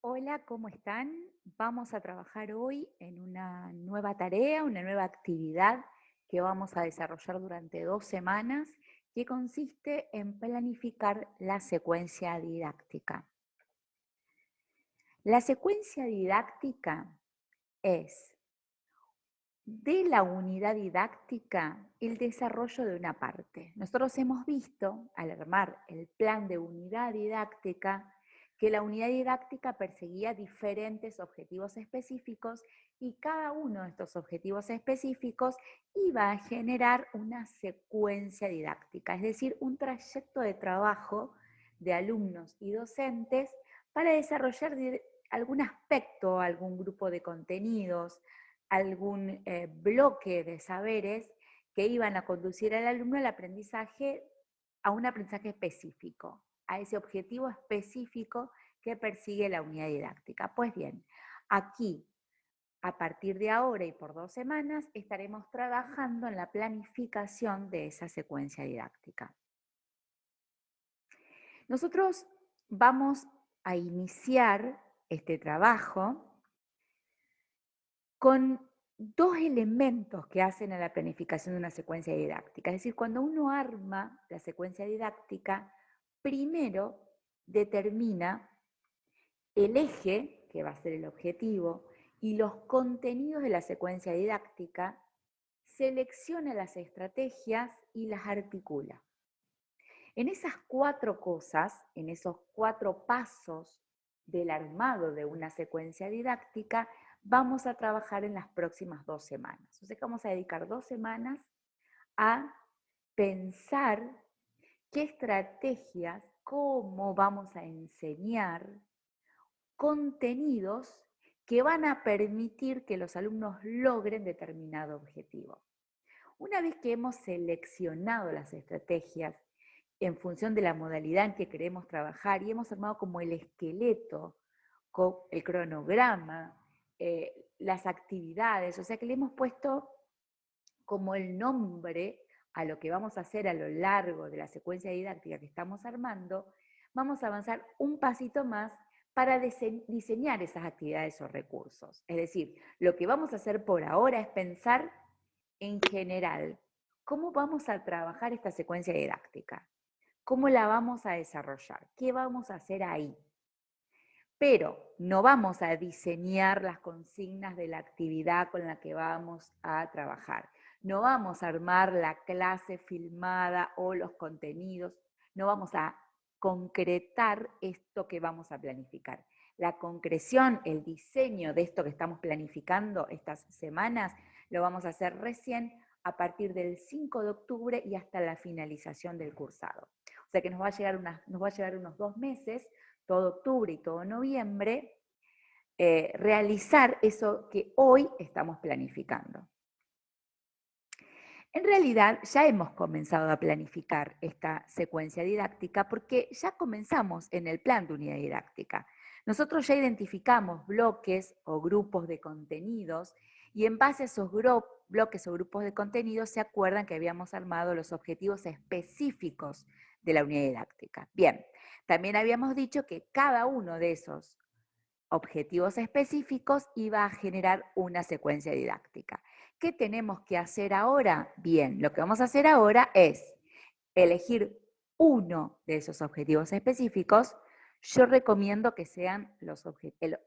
Hola, ¿cómo están? Vamos a trabajar hoy en una nueva tarea, una nueva actividad que vamos a desarrollar durante 2 semanas, que consiste en planificar la secuencia didáctica. La secuencia didáctica es de la unidad didáctica el desarrollo de una parte. Nosotros hemos visto, al armar el plan de unidad didáctica, que la unidad didáctica perseguía diferentes objetivos específicos y cada uno de estos objetivos específicos iba a generar una secuencia didáctica, es decir, un trayecto de trabajo de alumnos y docentes para desarrollar algún aspecto, algún grupo de contenidos, algún bloque de saberes que iban a conducir al alumno al aprendizaje, a un aprendizaje específico, a ese objetivo específico que persigue la unidad didáctica. Pues bien, aquí, a partir de ahora y por 2 semanas, estaremos trabajando en la planificación de esa secuencia didáctica. Nosotros vamos a iniciar este trabajo con dos elementos que hacen a la planificación de una secuencia didáctica. Es decir, cuando uno arma la secuencia didáctica, primero determina el eje, que va a ser el objetivo, y los contenidos de la secuencia didáctica, selecciona las estrategias y las articula. En esas 4 cosas, en esos 4 pasos del armado de una secuencia didáctica, vamos a trabajar en las próximas 2 semanas. O sea que vamos a dedicar 2 semanas a pensar qué estrategias, cómo vamos a enseñar contenidos que van a permitir que los alumnos logren determinado objetivo. Una vez que hemos seleccionado las estrategias en función de la modalidad en que queremos trabajar y hemos armado como el esqueleto, con el cronograma, las actividades, o sea que le hemos puesto como el nombre a lo que vamos a hacer a lo largo de la secuencia didáctica que estamos armando, vamos a avanzar un pasito más para diseñar esas actividades o recursos. Es decir, lo que vamos a hacer por ahora es pensar en general cómo vamos a trabajar esta secuencia didáctica, cómo la vamos a desarrollar, qué vamos a hacer ahí. Pero no vamos a diseñar las consignas de la actividad con la que vamos a trabajar. No vamos a armar la clase filmada o los contenidos. No vamos a concretar esto que vamos a planificar. La concreción, el diseño de esto que estamos planificando estas semanas, lo vamos a hacer recién a partir del 5 de octubre y hasta la finalización del cursado. O sea que nos va a llevar unos 2 meses, todo octubre y todo noviembre, realizar eso que hoy estamos planificando. En realidad ya hemos comenzado a planificar esta secuencia didáctica porque ya comenzamos en el plan de unidad didáctica. Nosotros ya identificamos bloques o grupos de contenidos y en base a esos bloques o grupos de contenidos se acuerdan que habíamos armado los objetivos específicos de la unidad didáctica. Bien, también habíamos dicho que cada uno de esos objetivos específicos iba a generar una secuencia didáctica. ¿Qué tenemos que hacer ahora? Bien, lo que vamos a hacer ahora es elegir uno de esos objetivos específicos. Yo recomiendo que sean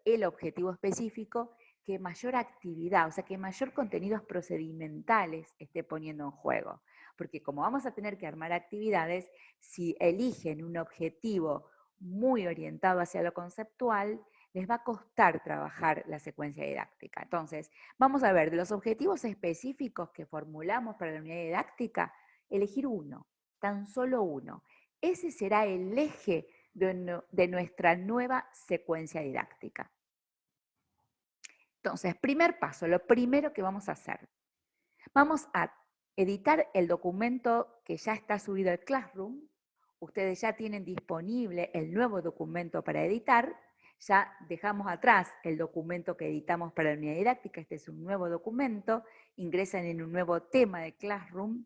el objetivo específico que mayor actividad, o sea, que mayor contenidos procedimentales esté poniendo en juego. Porque como vamos a tener que armar actividades, si eligen un objetivo muy orientado hacia lo conceptual, les va a costar trabajar la secuencia didáctica. Entonces, vamos a ver, de los objetivos específicos que formulamos para la unidad didáctica, elegir uno, tan solo uno. Ese será el eje de nuestra nueva secuencia didáctica. Entonces, primer paso, lo primero que vamos a hacer, vamos a editar el documento que ya está subido al Classroom. Ustedes ya tienen disponible el nuevo documento para editar. Ya dejamos atrás el documento que editamos para la unidad didáctica. Este es un nuevo documento. Ingresan en un nuevo tema de Classroom.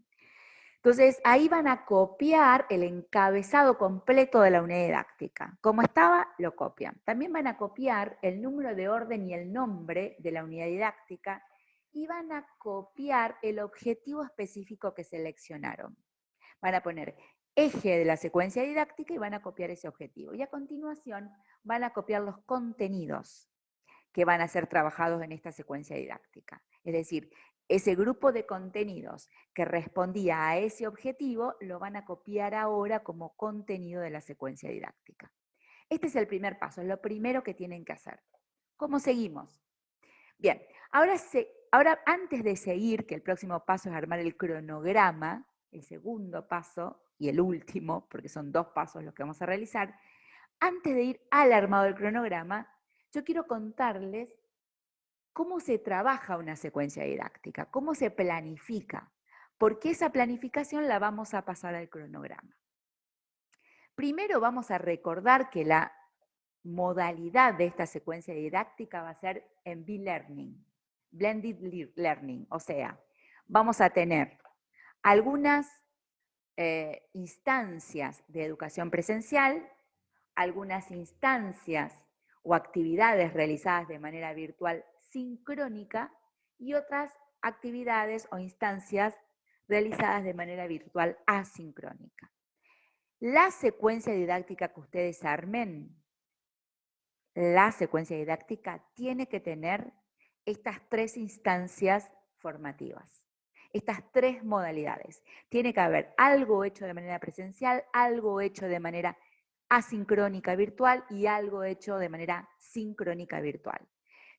Entonces, ahí van a copiar el encabezado completo de la unidad didáctica. Como estaba, lo copian. También van a copiar el número de orden y el nombre de la unidad didáctica y van a copiar el objetivo específico que seleccionaron. Van a poner eje de la secuencia didáctica y van a copiar ese objetivo. Y a continuación van a copiar los contenidos que van a ser trabajados en esta secuencia didáctica. Es decir, ese grupo de contenidos que respondía a ese objetivo lo van a copiar ahora como contenido de la secuencia didáctica. Este es el primer paso, es lo primero que tienen que hacer. ¿Cómo seguimos? Bien, ahora antes de seguir, que el próximo paso es armar el cronograma, el segundo paso y el último, porque son 2 pasos los que vamos a realizar, antes de ir al armado del cronograma, yo quiero contarles cómo se trabaja una secuencia didáctica, cómo se planifica, porque esa planificación la vamos a pasar al cronograma. Primero vamos a recordar que la modalidad de esta secuencia didáctica va a ser en B-Learning, Blended Learning, o sea, vamos a tener algunas instancias de educación presencial, algunas instancias o actividades realizadas de manera virtual sincrónica y otras actividades o instancias realizadas de manera virtual asincrónica. La secuencia didáctica que ustedes armen, la secuencia didáctica tiene que tener estas 3 instancias formativas, estas 3 modalidades. Tiene que haber algo hecho de manera presencial, algo hecho de manera asincrónica virtual y algo hecho de manera sincrónica virtual.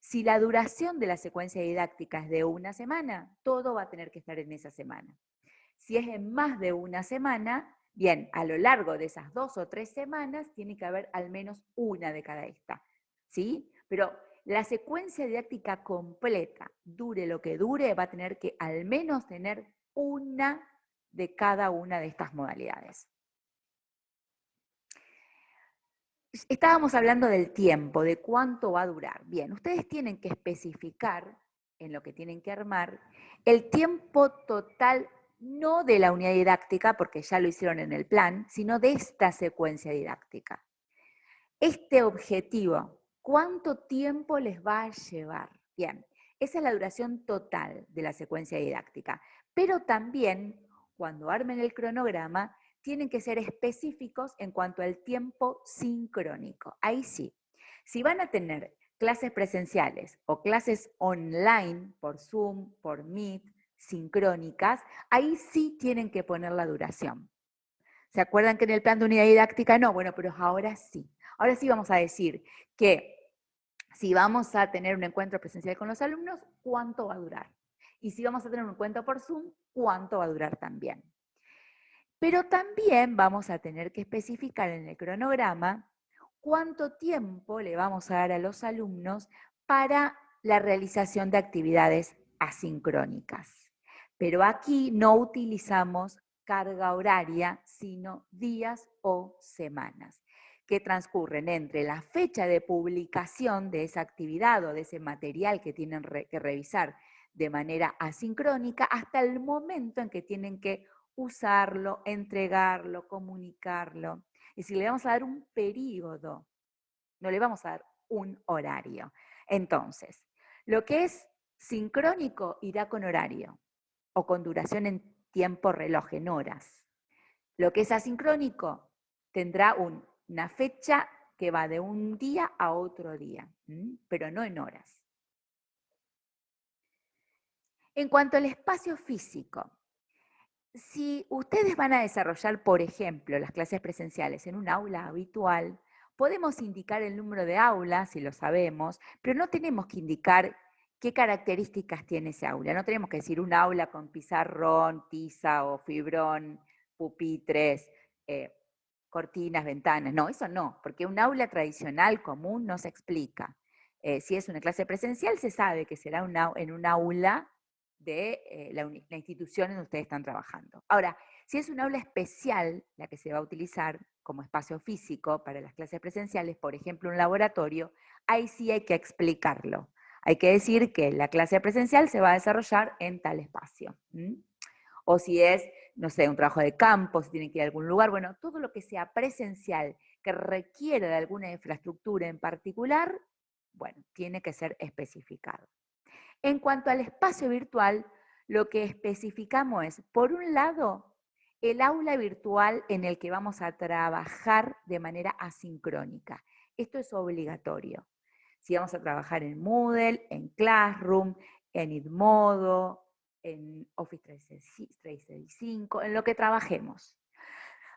Si la duración de la secuencia didáctica es de 1 semana, todo va a tener que estar en esa semana. Si es en más de 1 semana, bien, a lo largo de esas 2 o 3 semanas tiene que haber al menos una de cada esta, ¿sí? Pero la secuencia didáctica completa, dure lo que dure, va a tener que al menos tener una de cada una de estas modalidades. Estábamos hablando del tiempo, de cuánto va a durar. Bien, ustedes tienen que especificar en lo que tienen que armar el tiempo total, no de la unidad didáctica, porque ya lo hicieron en el plan, sino de esta secuencia didáctica. Este objetivo, ¿cuánto tiempo les va a llevar? Bien, esa es la duración total de la secuencia didáctica. Pero también, cuando armen el cronograma, tienen que ser específicos en cuanto al tiempo sincrónico. Ahí sí, si van a tener clases presenciales o clases online por Zoom, por Meet, sincrónicas, ahí sí tienen que poner la duración. ¿Se acuerdan que en el plan de unidad didáctica no? Bueno, pero ahora sí. Ahora sí vamos a decir que si vamos a tener un encuentro presencial con los alumnos, ¿cuánto va a durar? Y si vamos a tener un encuentro por Zoom, ¿cuánto va a durar también? Pero también vamos a tener que especificar en el cronograma cuánto tiempo le vamos a dar a los alumnos para la realización de actividades asincrónicas. Pero aquí no utilizamos carga horaria, sino días o semanas, que transcurren entre la fecha de publicación de esa actividad o de ese material que tienen que revisar de manera asincrónica hasta el momento en que tienen que usarlo, entregarlo, comunicarlo. Es decir, le vamos a dar un periodo, no le vamos a dar un horario. Entonces, lo que es sincrónico irá con horario o con duración en tiempo reloj, en horas. Lo que es asincrónico tendrá una fecha que va de un día a otro día, pero no en horas. En cuanto al espacio físico, si ustedes van a desarrollar, por ejemplo, las clases presenciales en un aula habitual, podemos indicar el número de aulas, si lo sabemos, pero no tenemos que indicar qué características tiene ese aula. No tenemos que decir un aula con pizarrón, tiza o fibrón, pupitres, cortinas, ventanas. No, eso no, porque un aula tradicional común no se explica. Si es una clase presencial, se sabe que será en un aula de la institución en donde ustedes están trabajando. Ahora, si es un aula especial la que se va a utilizar como espacio físico para las clases presenciales, por ejemplo un laboratorio, ahí sí hay que explicarlo. Hay que decir que la clase presencial se va a desarrollar en tal espacio. O si es no sé, un trabajo de campo, si tienen que ir a algún lugar, bueno, todo lo que sea presencial, que requiere de alguna infraestructura en particular, bueno, tiene que ser especificado. En cuanto al espacio virtual, lo que especificamos es, por un lado, el aula virtual en el que vamos a trabajar de manera asincrónica. Esto es obligatorio. Si vamos a trabajar en Moodle, en Classroom, en Edmodo, en Office 365, en lo que trabajemos.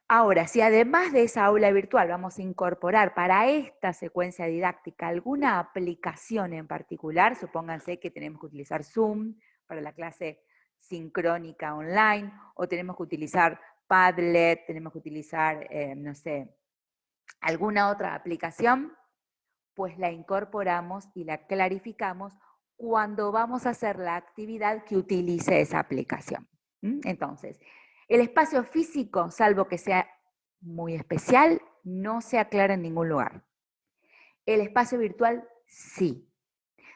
Ahora, si además de esa aula virtual vamos a incorporar para esta secuencia didáctica alguna aplicación en particular, supónganse que tenemos que utilizar Zoom para la clase sincrónica online, o tenemos que utilizar Padlet, tenemos que utilizar, no sé, alguna otra aplicación, pues la incorporamos y la clarificamos cuando vamos a hacer la actividad que utilice esa aplicación. Entonces, el espacio físico, salvo que sea muy especial, no se aclara en ningún lugar. El espacio virtual, sí.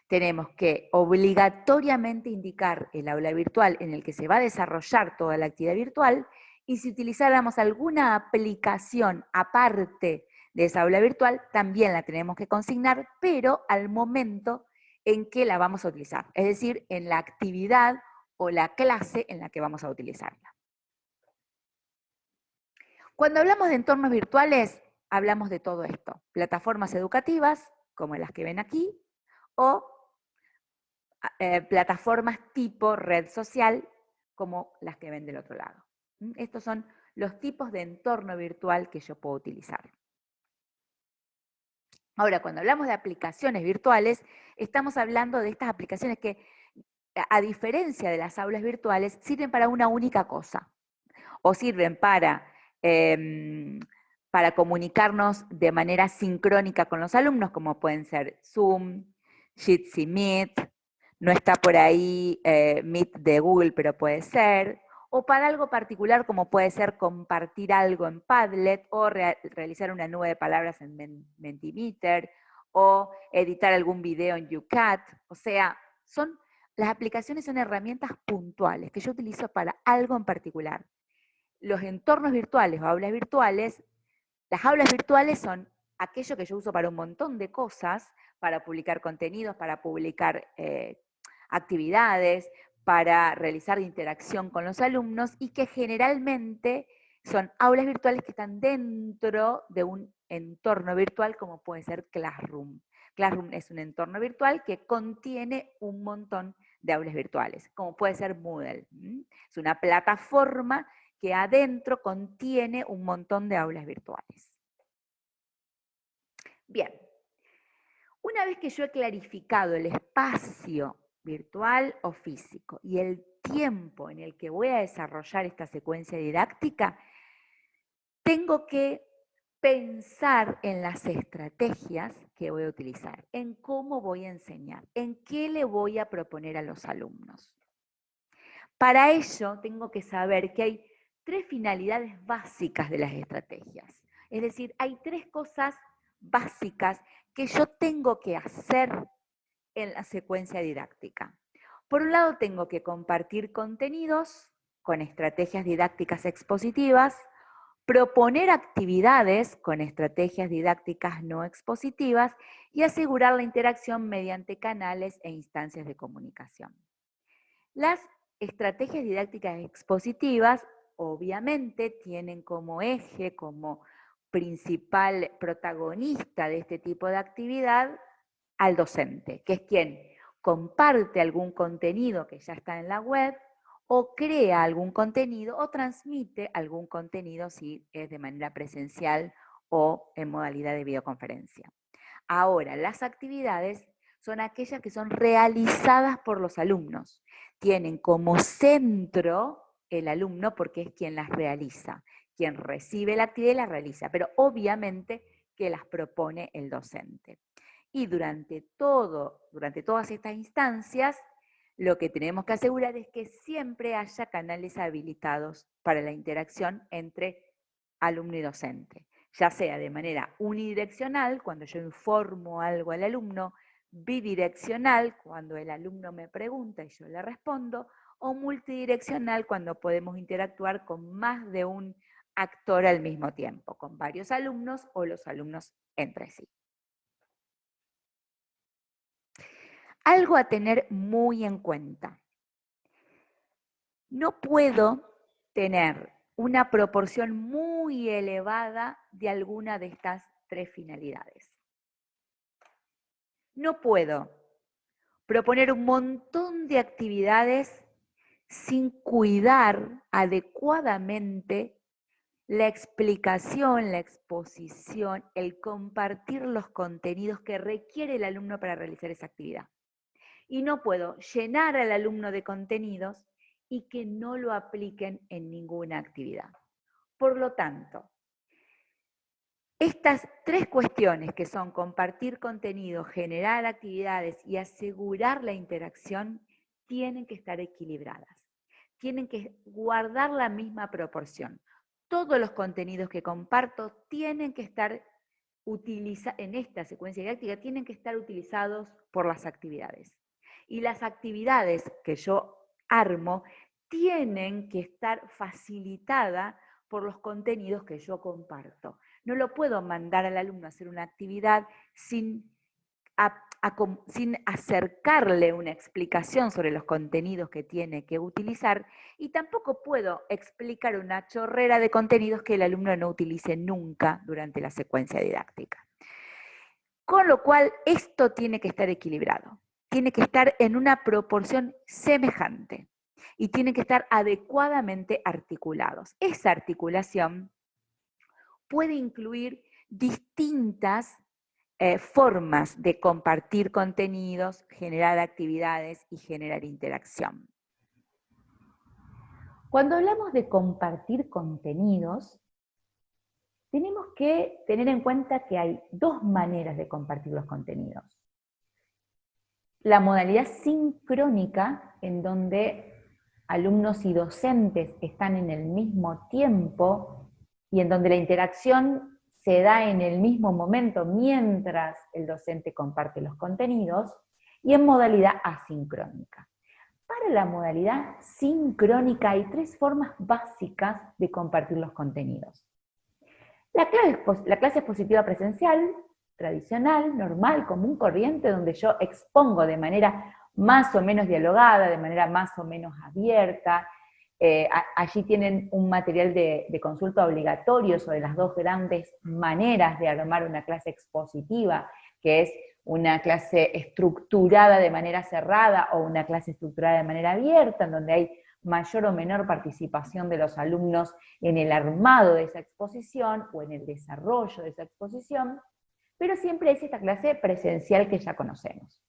Tenemos que obligatoriamente indicar el aula virtual en el que se va a desarrollar toda la actividad virtual, y si utilizáramos alguna aplicación aparte de esa aula virtual, también la tenemos que consignar, pero al momento en que la vamos a utilizar, es decir, en la actividad o la clase en la que vamos a utilizarla. Cuando hablamos de entornos virtuales, hablamos de todo esto, plataformas educativas, como las que ven aquí, o plataformas tipo red social, como las que ven del otro lado. Estos son los tipos de entorno virtual que yo puedo utilizar. Ahora, cuando hablamos de aplicaciones virtuales, estamos hablando de estas aplicaciones que, a diferencia de las aulas virtuales, sirven para una única cosa, o sirven para comunicarnos de manera sincrónica con los alumnos, como pueden ser Zoom, Jitsi Meet, no está por ahí Meet de Google, pero puede ser, o para algo particular como puede ser compartir algo en Padlet, o realizar una nube de palabras en Mentimeter, o editar algún video en YouCat. O sea, las aplicaciones son herramientas puntuales que yo utilizo para algo en particular. Los entornos virtuales o aulas virtuales, las aulas virtuales son aquello que yo uso para un montón de cosas, para publicar contenidos, para publicar actividades, para realizar interacción con los alumnos, y que generalmente son aulas virtuales que están dentro de un entorno virtual como puede ser Classroom. Classroom es un entorno virtual que contiene un montón de aulas virtuales, como puede ser Moodle. Es una plataforma que adentro contiene un montón de aulas virtuales. Bien, una vez que yo he clarificado el espacio virtual o físico y el tiempo en el que voy a desarrollar esta secuencia didáctica, tengo que pensar en las estrategias que voy a utilizar, en cómo voy a enseñar, en qué le voy a proponer a los alumnos. Para ello, tengo que saber que hay 3 finalidades básicas de las estrategias. Es decir, hay 3 cosas básicas que yo tengo que hacer en la secuencia didáctica. Por un lado, tengo que compartir contenidos con estrategias didácticas expositivas, proponer actividades con estrategias didácticas no expositivas y asegurar la interacción mediante canales e instancias de comunicación. Las estrategias didácticas expositivas obviamente tienen como eje, como principal protagonista de este tipo de actividad, al docente, que es quien comparte algún contenido que ya está en la web, o crea algún contenido, o transmite algún contenido si es de manera presencial o en modalidad de videoconferencia. Ahora, las actividades son aquellas que son realizadas por los alumnos. Tienen como centro el alumno porque es quien las realiza, quien recibe la actividad y la realiza, pero obviamente que las propone el docente. Y durante todas estas instancias, lo que tenemos que asegurar es que siempre haya canales habilitados para la interacción entre alumno y docente, ya sea de manera unidireccional, cuando yo informo algo al alumno, bidireccional, cuando el alumno me pregunta y yo le respondo, o multidireccional cuando podemos interactuar con más de un actor al mismo tiempo, con varios alumnos o los alumnos entre sí. Algo a tener muy en cuenta. No puedo tener una proporción muy elevada de alguna de estas tres finalidades. No puedo proponer un montón de actividades sin cuidar adecuadamente la explicación, la exposición, el compartir los contenidos que requiere el alumno para realizar esa actividad. Y no puedo llenar al alumno de contenidos y que no lo apliquen en ninguna actividad. Por lo tanto, estas tres cuestiones que son compartir contenido, generar actividades y asegurar la interacción, tienen que estar equilibradas. Tienen que guardar la misma proporción. Todos los contenidos que comparto tienen que estar en esta secuencia didáctica, tienen que estar utilizados por las actividades. Y las actividades que yo armo tienen que estar facilitadas por los contenidos que yo comparto. No lo puedo mandar al alumno a hacer una actividad sin acercarle una explicación sobre los contenidos que tiene que utilizar, y tampoco puedo explicar una chorrera de contenidos que el alumno no utilice nunca durante la secuencia didáctica. Con lo cual, esto tiene que estar equilibrado, tiene que estar en una proporción semejante y tienen que estar adecuadamente articulados. Esa articulación puede incluir distintas formas de compartir contenidos, generar actividades y generar interacción. Cuando hablamos de compartir contenidos, tenemos que tener en cuenta que hay dos maneras de compartir los contenidos. La modalidad sincrónica, en donde alumnos y docentes están en el mismo tiempo y en donde la interacción se da en el mismo momento mientras el docente comparte los contenidos, y en modalidad asincrónica. Para la modalidad sincrónica hay tres formas básicas de compartir los contenidos. La clase expositiva presencial, tradicional, normal, común, corriente, donde yo expongo de manera más o menos dialogada, de manera más o menos abierta. Allí tienen un material de consulta obligatorio sobre las dos grandes maneras de armar una clase expositiva, que es una clase estructurada de manera cerrada o una clase estructurada de manera abierta, en donde hay mayor o menor participación de los alumnos en el armado de esa exposición o en el desarrollo de esa exposición, pero siempre es esta clase presencial que ya conocemos.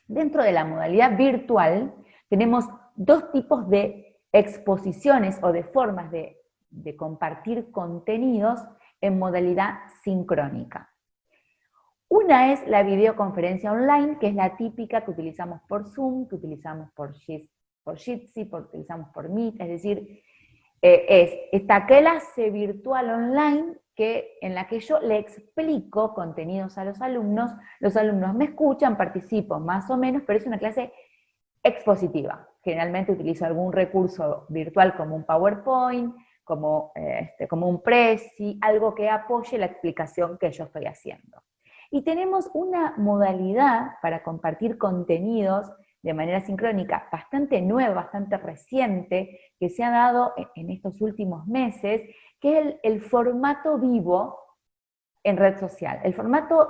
Dentro de la modalidad virtual tenemos dos tipos de exposiciones o de formas de compartir contenidos en modalidad sincrónica. Una es la videoconferencia online, que es la típica que utilizamos por Zoom, que utilizamos por Jitsi, utilizamos por Meet, es decir, es esta clase virtual online en la que yo le explico contenidos a los alumnos me escuchan, participo más o menos, pero es una clase expositiva. Generalmente utilizo algún recurso virtual como un PowerPoint, como un Prezi, algo que apoye la explicación que yo estoy haciendo. Y tenemos una modalidad para compartir contenidos de manera sincrónica bastante nueva, bastante reciente, que se ha dado en estos últimos meses, que es el formato vivo en red social, el formato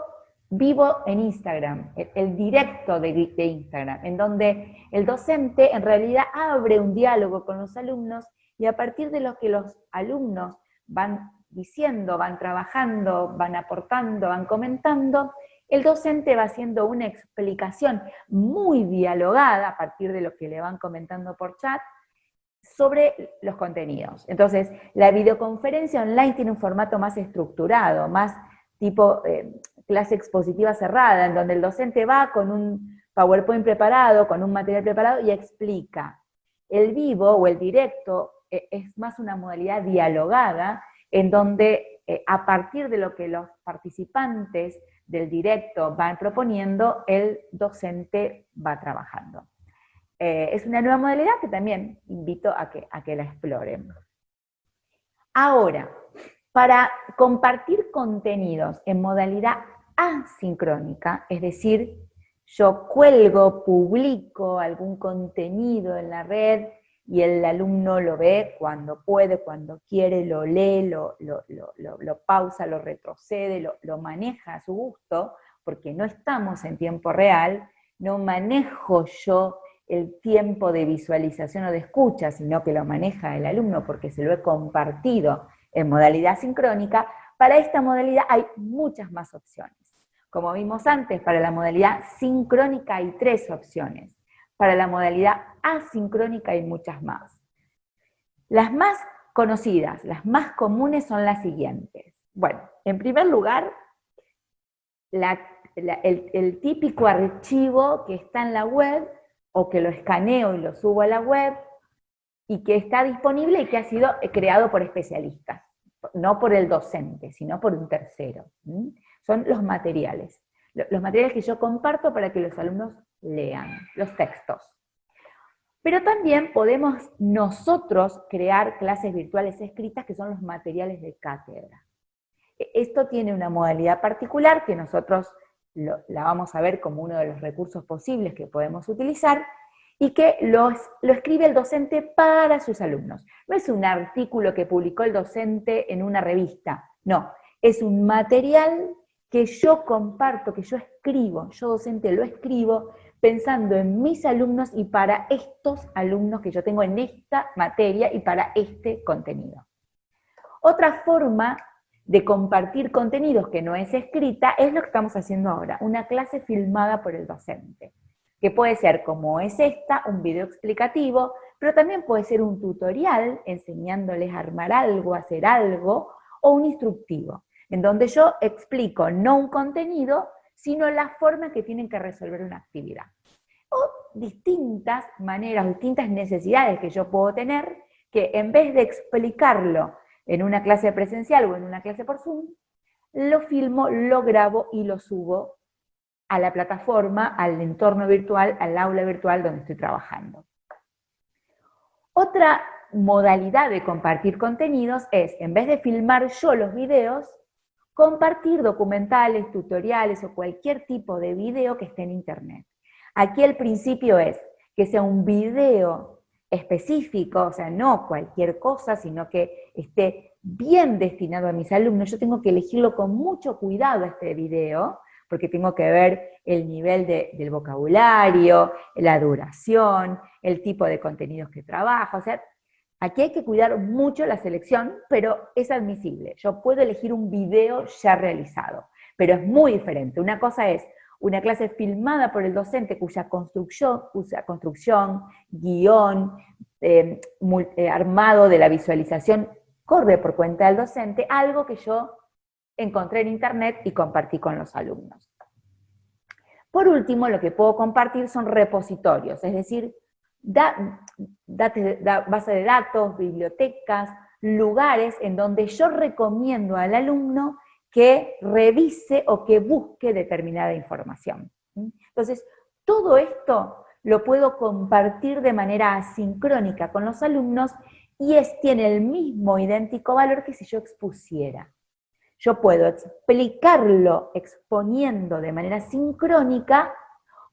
vivo en Instagram, el directo de Instagram, en donde el docente en realidad abre un diálogo con los alumnos y a partir de lo que los alumnos van diciendo, van trabajando, van aportando, van comentando, el docente va haciendo una explicación muy dialogada a partir de lo que le van comentando por chat sobre los contenidos. Entonces, la videoconferencia online tiene un formato más estructurado, más tipo clase expositiva cerrada, en donde el docente va con un PowerPoint preparado, con un material preparado y explica. El vivo o el directo es más una modalidad dialogada, en donde a partir de lo que los participantes del directo van proponiendo, el docente va trabajando. Es una nueva modalidad que también invito a que la exploren. Ahora, para compartir contenidos en modalidad asincrónica, es decir, yo cuelgo, publico algún contenido en la red y el alumno lo ve cuando puede, cuando quiere, lo lee, lo pausa, lo retrocede, lo maneja a su gusto, porque no estamos en tiempo real, no manejo yo el tiempo de visualización o de escucha, sino que lo maneja el alumno porque se lo he compartido en modalidad sincrónica. Para esta modalidad hay muchas más opciones. Como vimos antes, para la modalidad sincrónica hay 3 opciones. Para la modalidad asincrónica hay muchas más. Las más conocidas, las más comunes son las siguientes. Bueno, en primer lugar, el típico archivo que está en la web, o que lo escaneo y lo subo a la web, y que está disponible y que ha sido creado por especialistas, no por el docente, sino por un tercero. Son los materiales que yo comparto para que los alumnos lean, los textos. Pero también podemos nosotros crear clases virtuales escritas que son los materiales de cátedra. Esto tiene una modalidad particular que nosotros la vamos a ver como uno de los recursos posibles que podemos utilizar, y que lo escribe el docente para sus alumnos. No es un artículo que publicó el docente en una revista, no, es un material que yo comparto, que yo escribo, yo docente lo escribo pensando en mis alumnos y para estos alumnos que yo tengo en esta materia y para este contenido. Otra forma de compartir contenidos que no es escrita es lo que estamos haciendo ahora, una clase filmada por el docente, que puede ser, como es esta, un video explicativo, pero también puede ser un tutorial enseñándoles a armar algo, a hacer algo, o un instructivo, en donde yo explico no un contenido, sino la forma en que tienen que resolver una actividad. O distintas maneras, distintas necesidades que yo puedo tener, que en vez de explicarlo en una clase presencial o en una clase por Zoom, lo filmo, lo grabo y lo subo a la plataforma, al entorno virtual, al aula virtual donde estoy trabajando. Otra modalidad de compartir contenidos es, en vez de filmar yo los videos, compartir documentales, tutoriales o cualquier tipo de video que esté en internet. Aquí el principio es que sea un video específico, o sea, no cualquier cosa, sino que esté bien destinado a mis alumnos. Yo tengo que elegirlo con mucho cuidado este video, porque tengo que ver el nivel del vocabulario, la duración, el tipo de contenidos que trabajo. O sea, aquí hay que cuidar mucho la selección, pero es admisible. Yo puedo elegir un video ya realizado, pero es muy diferente. Una cosa es una clase filmada por el docente cuya construcción, guión, armado de la visualización corre por cuenta del docente, algo que yo encontré en internet y compartí con los alumnos. Por último, lo que puedo compartir son repositorios, es decir, base de datos, bibliotecas, lugares en donde yo recomiendo al alumno que revise o que busque determinada información. Entonces, todo esto lo puedo compartir de manera asincrónica con los alumnos y tiene el mismo idéntico valor que si yo expusiera. Yo puedo explicarlo exponiendo de manera sincrónica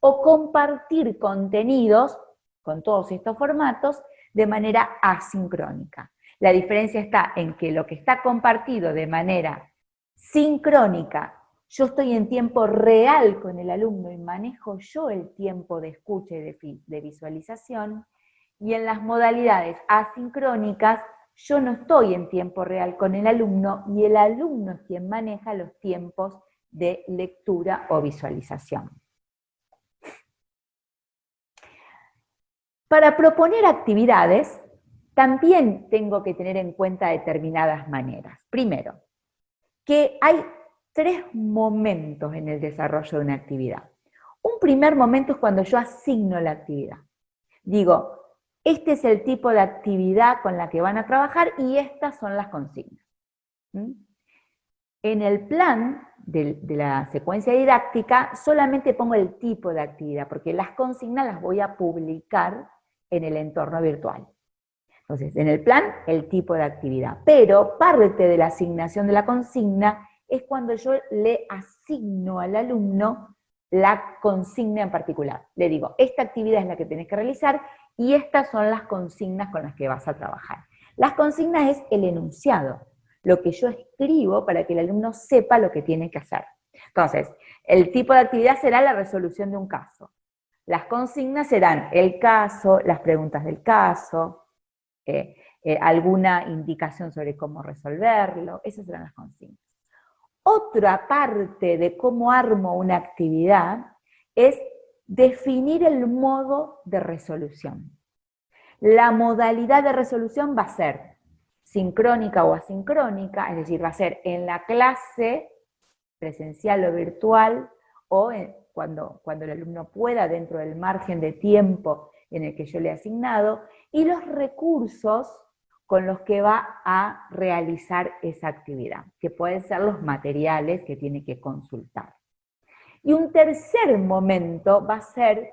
o compartir contenidos con todos estos formatos de manera asincrónica. La diferencia está en que lo que está compartido de manera sincrónica, yo estoy en tiempo real con el alumno y manejo yo el tiempo de escucha y de visualización, y en las modalidades asincrónicas yo no estoy en tiempo real con el alumno y el alumno es quien maneja los tiempos de lectura o visualización. Para proponer actividades, también tengo que tener en cuenta determinadas maneras. Primero, que hay 3 momentos en el desarrollo de una actividad. Un primer momento es cuando yo asigno la actividad. Digo, este es el tipo de actividad con la que van a trabajar y estas son las consignas. En el plan de la secuencia didáctica solamente pongo el tipo de actividad, porque las consignas las voy a publicar en el entorno virtual. Entonces, en el plan, el tipo de actividad. Pero parte de la asignación de la consigna es cuando yo le asigno al alumno la consigna en particular. Le digo, esta actividad es la que tenés que realizar y estas son las consignas con las que vas a trabajar. Las consignas es el enunciado, lo que yo escribo para que el alumno sepa lo que tiene que hacer. Entonces, el tipo de actividad será la resolución de un caso. Las consignas serán el caso, las preguntas del caso, alguna indicación sobre cómo resolverlo, esas serán las consignas. Otra parte de cómo armo una actividad es definir el modo de resolución. La modalidad de resolución va a ser sincrónica o asincrónica, es decir, va a ser en la clase presencial o virtual, o cuando el alumno pueda dentro del margen de tiempo en el que yo le he asignado, y los recursos con los que va a realizar esa actividad, que pueden ser los materiales que tiene que consultar. Y un tercer momento va a ser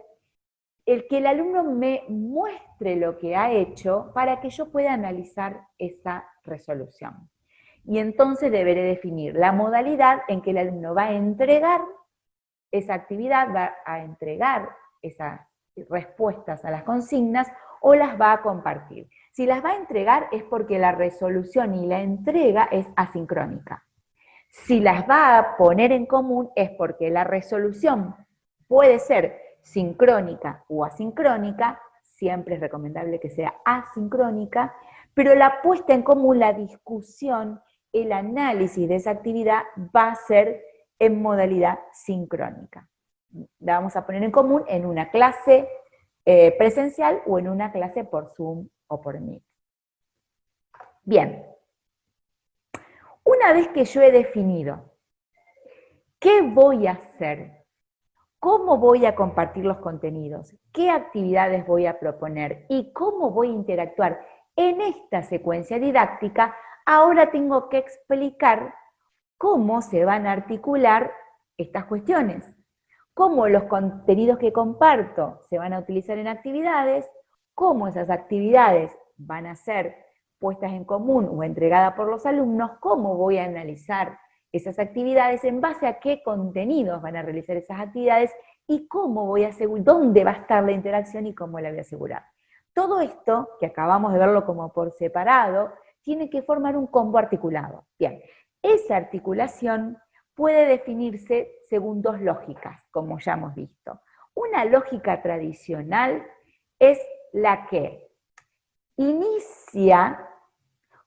el que el alumno me muestre lo que ha hecho para que yo pueda analizar esa resolución. Y entonces deberé definir la modalidad en que el alumno va a entregar esa actividad, va a entregar esas respuestas a las consignas o las va a compartir. Si las va a entregar es porque la resolución y la entrega es asincrónica. Si las va a poner en común es porque la resolución puede ser sincrónica o asincrónica, siempre es recomendable que sea asincrónica, pero la puesta en común, la discusión, el análisis de esa actividad va a ser en modalidad sincrónica. La vamos a poner en común en una clase presencial o en una clase por Zoom o por Meet. Bien, una vez que yo he definido qué voy a hacer, cómo voy a compartir los contenidos, qué actividades voy a proponer y cómo voy a interactuar en esta secuencia didáctica, ahora tengo que explicar cómo se van a articular estas cuestiones, cómo los contenidos que comparto se van a utilizar en actividades, cómo esas actividades van a ser puestas en común o entregadas por los alumnos, cómo voy a analizar esas actividades, en base a qué contenidos van a realizar esas actividades y cómo voy a asegurar, dónde va a estar la interacción y cómo la voy a asegurar. Todo esto, que acabamos de verlo como por separado, tiene que formar un combo articulado. Bien, esa articulación puede definirse según dos lógicas, como ya hemos visto. Una lógica tradicional es la que inicia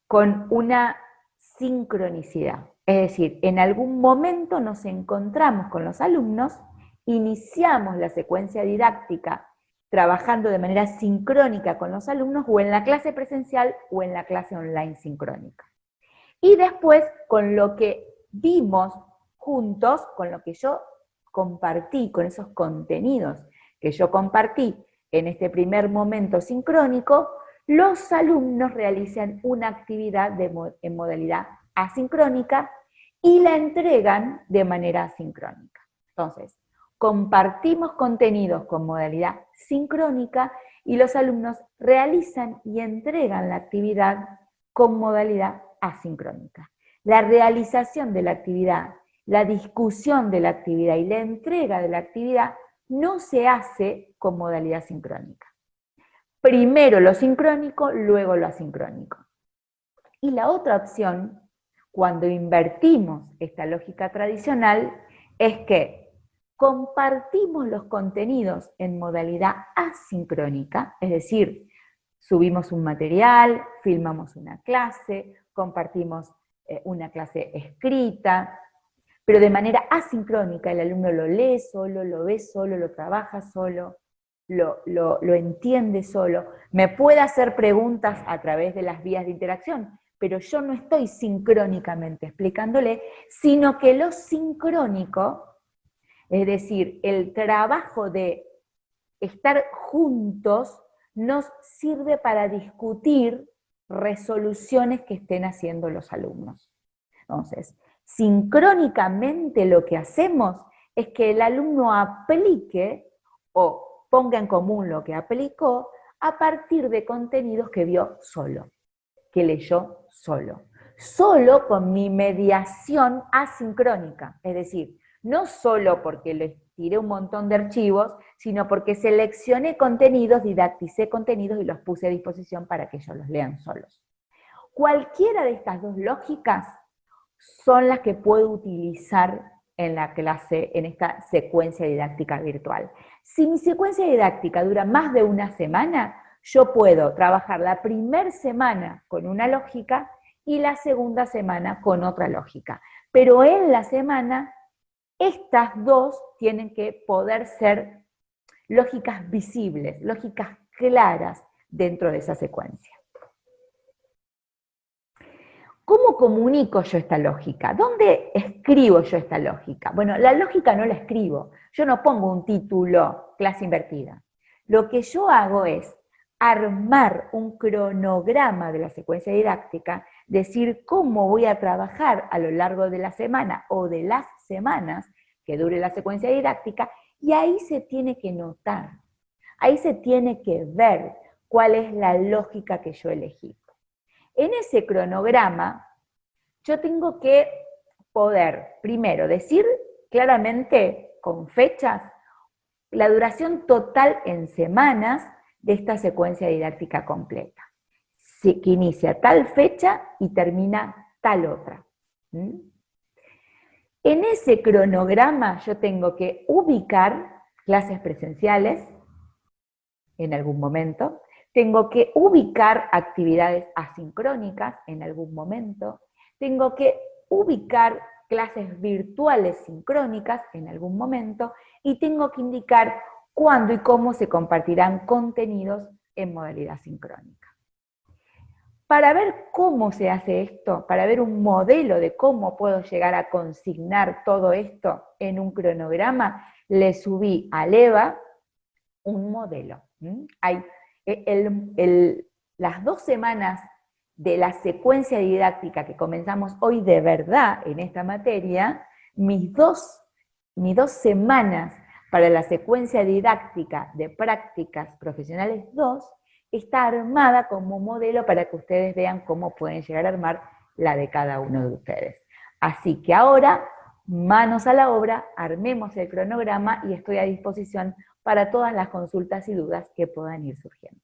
con una sincronicidad. Es decir, en algún momento nos encontramos con los alumnos, iniciamos la secuencia didáctica trabajando de manera sincrónica con los alumnos, o en la clase presencial o en la clase online sincrónica. Y después, con lo que vimos juntos, con lo que yo compartí, con esos contenidos que yo compartí en este primer momento sincrónico, los alumnos realizan una actividad en modalidad asincrónica y la entregan de manera asincrónica. Entonces, compartimos contenidos con modalidad sincrónica y los alumnos realizan y entregan la actividad con modalidad asincrónica. La realización de la actividad, la discusión de la actividad y la entrega de la actividad no se hace con modalidad sincrónica. Primero lo sincrónico, luego lo asincrónico. Y la otra opción, cuando invertimos esta lógica tradicional, es que compartimos los contenidos en modalidad asincrónica, es decir, subimos un material, filmamos una clase, compartimos una clase escrita, pero de manera asincrónica. El alumno lo lee solo, lo ve solo, lo trabaja solo, lo entiende solo, me puede hacer preguntas a través de las vías de interacción, pero yo no estoy sincrónicamente explicándole, sino que lo sincrónico, es decir, el trabajo de estar juntos, nos sirve para discutir resoluciones que estén haciendo los alumnos. Entonces, Sincrónicamente lo que hacemos es que el alumno aplique o ponga en común lo que aplicó a partir de contenidos que vio solo, que leyó solo. Solo con mi mediación asincrónica, es decir, no solo porque les tiré un montón de archivos, sino porque seleccioné contenidos, didacticé contenidos y los puse a disposición para que ellos los lean solos. Cualquiera de estas dos lógicas son las que puedo utilizar en la clase, en esta secuencia didáctica virtual. Si mi secuencia didáctica dura más de una semana, yo puedo trabajar la primera semana con una lógica y la segunda semana con otra lógica. Pero en la semana, estas dos tienen que poder ser lógicas visibles, lógicas claras dentro de esa secuencia. ¿Cómo comunico yo esta lógica? ¿Dónde escribo yo esta lógica? Bueno, la lógica no la escribo. Yo no pongo un título, clase invertida. Lo que yo hago es armar un cronograma de la secuencia didáctica, decir cómo voy a trabajar a lo largo de la semana o de las semanas que dure la secuencia didáctica, y ahí se tiene que notar, ahí se tiene que ver cuál es la lógica que yo elegí. En ese cronograma, yo tengo que poder, primero, decir claramente, con fechas, la duración total en semanas de esta secuencia didáctica completa, que inicia tal fecha y termina tal otra. En ese cronograma yo tengo que ubicar clases presenciales en algún momento, tengo que ubicar actividades asincrónicas en algún momento, tengo que ubicar clases virtuales sincrónicas en algún momento y tengo que indicar cuándo y cómo se compartirán contenidos en modalidad sincrónica. Para ver cómo se hace esto, para ver un modelo de cómo puedo llegar a consignar todo esto en un cronograma, le subí al EVA un modelo. Hay las 2 semanas de la secuencia didáctica que comenzamos hoy de verdad en esta materia, mis dos semanas para la secuencia didáctica de prácticas profesionales 2 está armada como modelo para que ustedes vean cómo pueden llegar a armar la de cada uno de ustedes. Así que ahora, manos a la obra, armemos el cronograma y estoy a disposición para todas las consultas y dudas que puedan ir surgiendo.